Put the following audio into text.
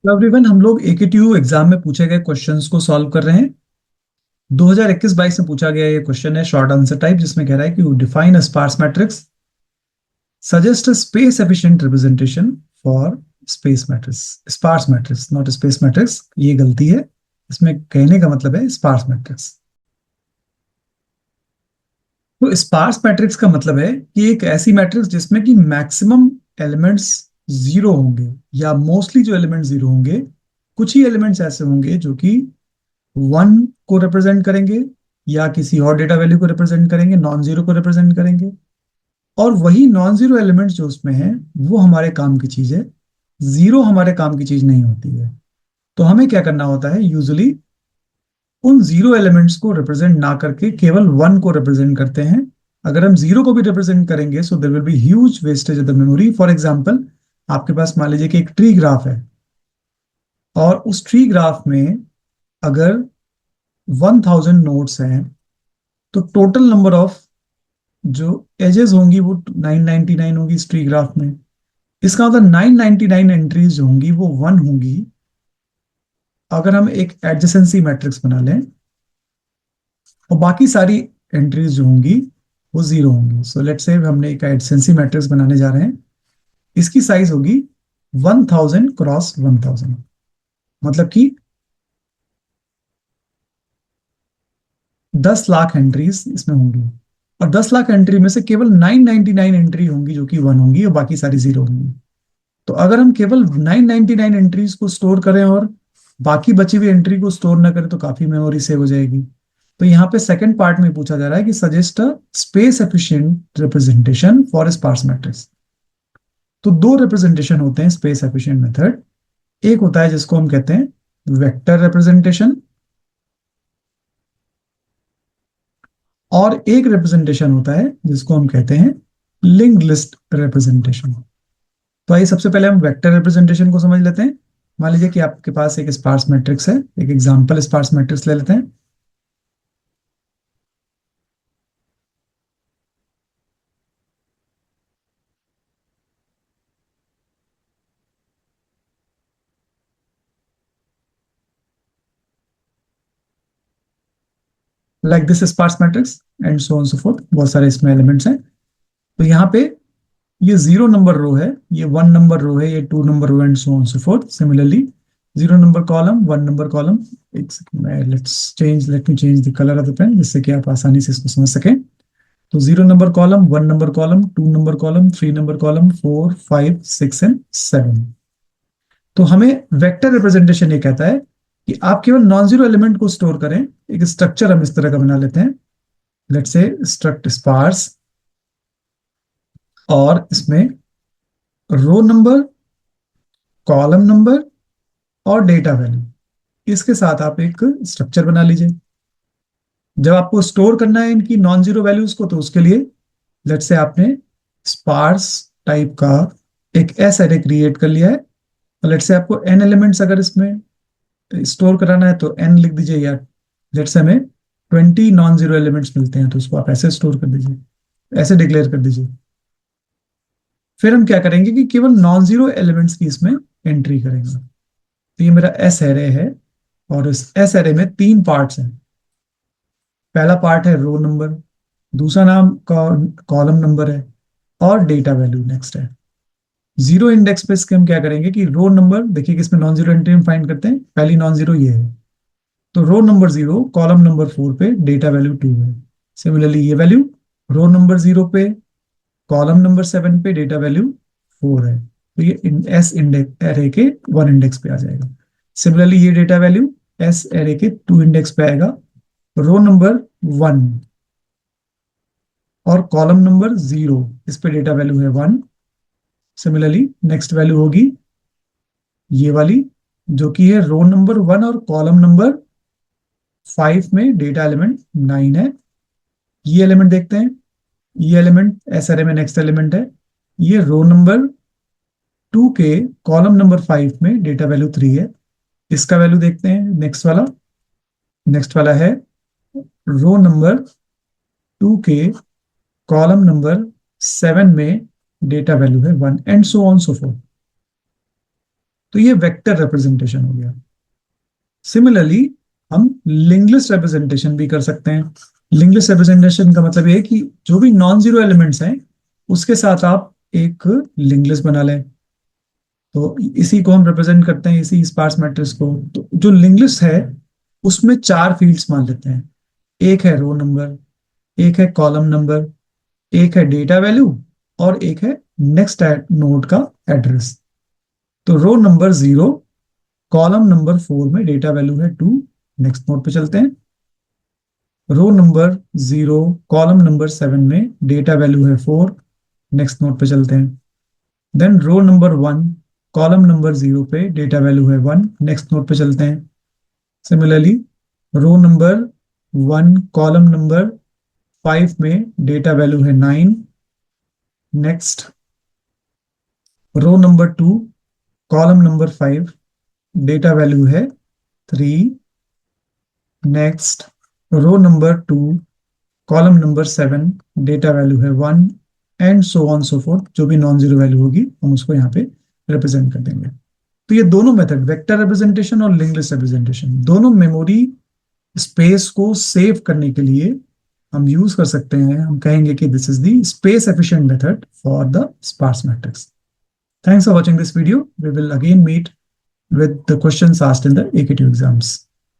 तो एवरीवन, हम लोग एकेटीयू एग्जाम में पूछे गए क्वेश्चंस को सॉल्व कर रहे हैं। 2021-22 में पूछा गया ये क्वेश्चन है शॉर्ट आंसर टाइप, जिसमें कह रहा है कि define a sparse matrix, suggest a space efficient representation for space matrix. Sparse matrix, not space matrix, ये गलती है। इसमें कहने का मतलब है स्पार्स मैट्रिक्स। तो स्पार्स मैट्रिक्स का मतलब है कि एक ऐसी मैट्रिक्स जिसमें कि मैक्सिमम एलिमेंट्स जीरो होंगे, या मोस्टली जो एलिमेंट्स जीरो होंगे। कुछ ही एलिमेंट्स ऐसे होंगे जो कि वन को रिप्रेजेंट करेंगे, या किसी और डेटा वैल्यू को रिप्रेजेंट करेंगे, नॉन जीरो को रिप्रेजेंट करेंगे। और वही नॉन जीरो एलिमेंट्स जो उसमें है वो हमारे काम की चीज है। जीरो हमारे काम की चीज नहीं होती है। तो हमें क्या करना होता है, यूजुअली उन जीरो एलिमेंट्स को रिप्रेजेंट ना करके केवल वन को रिप्रेजेंट करते हैं। अगर हम जीरो को भी रिप्रेजेंट करेंगे so there will be huge wastage of the memory. For example, आपके पास मान लीजिए कि एक ट्री ग्राफ है, और उस ट्री ग्राफ में अगर 1000 नोड्स हैं, तो टोटल नंबर ऑफ जो एजेस होंगी वो 999 होगी इस ट्री ग्राफ में। इसका मतलब 999 एंट्रीज जो होंगी वो वन होंगी। अगर हम एक एडजेसेंसी मैट्रिक्स बना लें, और बाकी सारी एंट्रीज जो होंगी वो जीरो होंगी। सो लेट्स से हमने एक एडजेसेंसी मैट्रिक्स बनाने जा रहे हैं। इसकी साइज होगी 1000 क्रॉस 1000। मतलब कि 10 लाख एंट्रीज इसमें होंगी। और 10 लाख एंट्री में से केवल 999 एंट्री होंगी जो कि वन होंगी, और बाकी सारी जीरो होंगी। तो अगर हम केवल 999 एंट्रीज को स्टोर करें और बाकी बची हुई एंट्री को स्टोर ना करें, तो काफी मेमोरी सेव हो जाएगी। तो यहाँ पे सेकंड पार्ट में पूछा जा रहा है कि suggest a space efficient representation for sparse matrix. तो दो रिप्रेजेंटेशन होते हैं स्पेस एफिशिएंट मेथड। एक होता है जिसको हम कहते हैं वेक्टर रिप्रेजेंटेशन, और एक रिप्रेजेंटेशन होता है जिसको हम कहते हैं लिंक्ड लिस्ट रिप्रेजेंटेशन। तो आइए सबसे पहले हम वेक्टर रिप्रेजेंटेशन को समझ लेते हैं। मान लीजिए कि आपके पास एक स्पार्स मैट्रिक्स है, एक एग्जांपल स्पार्स मैट्रिक्स ले लेते हैं। Like this sparse matrix and so on so forth, बहुत सारे इसमें एलिमेंट्स हैं। तो यहाँ पे ये जीरो नंबर रो है, ये वन नंबर रो है, ये two number row and so on so forth. Similarly zero number column, one number column. एक second, let me change the colour of the pen, जिससे कि आप आसानी से इसको समझ सकें। तो zero number column, one number column, two number column, three number column, four, five, six and seven. तो हमें वेक्टर रिप्रेजेंटेशन ये कहता है कि आप केवल नॉन जीरो एलिमेंट को स्टोर करें। एक स्ट्रक्चर हम इस तरह का बना लेते हैं, लेट्स से स्ट्रक्ट स्पार्स, और इसमें रो नंबर, कॉलम नंबर और डेटा वैल्यू, इसके साथ आप एक स्ट्रक्चर बना लीजिए। जब आपको स्टोर करना है इनकी नॉन जीरो वैल्यूज को, तो उसके लिए लेट्स से आपने स्पार्स टाइप का एक एस एरे क्रिएट कर लिया है। और लेट्स से आपको एन एलिमेंट्स अगर इसमें स्टोर कराना है तो एन लिख दीजिए, या लेट्स से हमें 20 नॉन जीरो एलिमेंट्स मिलते हैं तो उसको आप ऐसे स्टोर कर दीजिए, ऐसे डिक्लेयर कर दीजिए। फिर हम क्या करेंगे कि केवल नॉन जीरो एलिमेंट्स की इसमें एंट्री करेंगे। तो ये मेरा एस एरे है, और इस एस एरे में तीन पार्ट्स हैं। पहला पार्ट है रो नंबर, दूसरा नाम कॉलम नंबर है, और डेटा वैल्यू नेक्स्ट है। जीरो इंडेक्स पे इसके हम क्या करेंगे कि रो नंबर, देखिए कि इसमें नॉन जीरो एंट्री हम फाइंड करते हैं। पहली नॉन जीरो ये है, तो row number zero, column number four पे डेटा वैल्यू टू है। सिमिलरली ये वैल्यू रो नंबर जीरो पे, कॉलम नंबर सेवन पे डेटा वैल्यू फोर है। तो ये एस इंडेक्स एरे के वन इंडेक्स पे आ जाएगा। सिमिलरली ये डेटा वैल्यू एस एरे के टू इंडेक्स पे आएगा, रो नंबर वन और कॉलम नंबर जीरो, इस पे डेटा वैल्यू है वन। सिमिलरली नेक्स्ट वैल्यू होगी ये वाली, जो कि है रो नंबर वन और कॉलम नंबर फाइव में डेटा एलिमेंट नाइन है। ये एलिमेंट देखते हैं, ये एलिमेंट एस एरे में नेक्स्ट एलिमेंट है। ये रो नंबर टू के कॉलम नंबर फाइव में डेटा वैल्यू थ्री है। इसका वैल्यू देखते हैं, नेक्स्ट वाला है रो नंबर टू के कॉलम नंबर सेवन में डेटा वैल्यू है one, and so on so fourth. तो ये वेक्टर रिप्रेजेंटेशन हो गया। सिमिलरली हम लिंक लिस्ट रिप्रेजेंटेशन भी कर सकते हैं। लिंक लिस्ट रिप्रेजेंटेशन का मतलब ये है कि जो भी नॉन जीरो एलिमेंट्स हैं उसके साथ आप एक लिंक लिस्ट बना लें। तो इसी को हम रिप्रेजेंट करते हैं, इसी स्पार्स मैट्रिक्स को। तो जो लिंक लिस्ट है उसमें 4 फील्ड्स मान लेते हैं। एक है रो नंबर, एक है कॉलम नंबर, एक है डेटा वैल्यू, और एक है नेक्स्ट नोड का एड्रेस। तो रो नंबर 0, कॉलम नंबर 4 में डेटा वैल्यू है 2। नेक्स्ट नोड पे चलते हैं। रो नंबर 0, कॉलम नंबर 7 में डेटा वैल्यू है 4। नेक्स्ट नोड पे चलते हैं। Then row number 1, column number 0 पे डेटा वैल्यू है 1। नेक्स्ट नोड पे चलते हैं। Similarly row number 1, column number 5 में डेटा वैल्यू है 9। Next row number 2, column number 5, data value है 3। Next row number 2, column number 7, data value है 1, and so on so forth. जो भी नॉन जीरो वैल्यू होगी हम उसको यहाँ पे रिप्रेजेंट कर देंगे। तो ये दोनों मेथड, वेक्टर रिप्रेजेंटेशन और लिंक लिस्ट रिप्रेजेंटेशन, दोनों मेमोरी स्पेस को सेव करने के लिए हम यूज कर सकते हैं। हम कहेंगे कि this is the space efficient method for the sparse matrix. Thanks for watching this video. We will again meet with the questions asked in the AKT exams.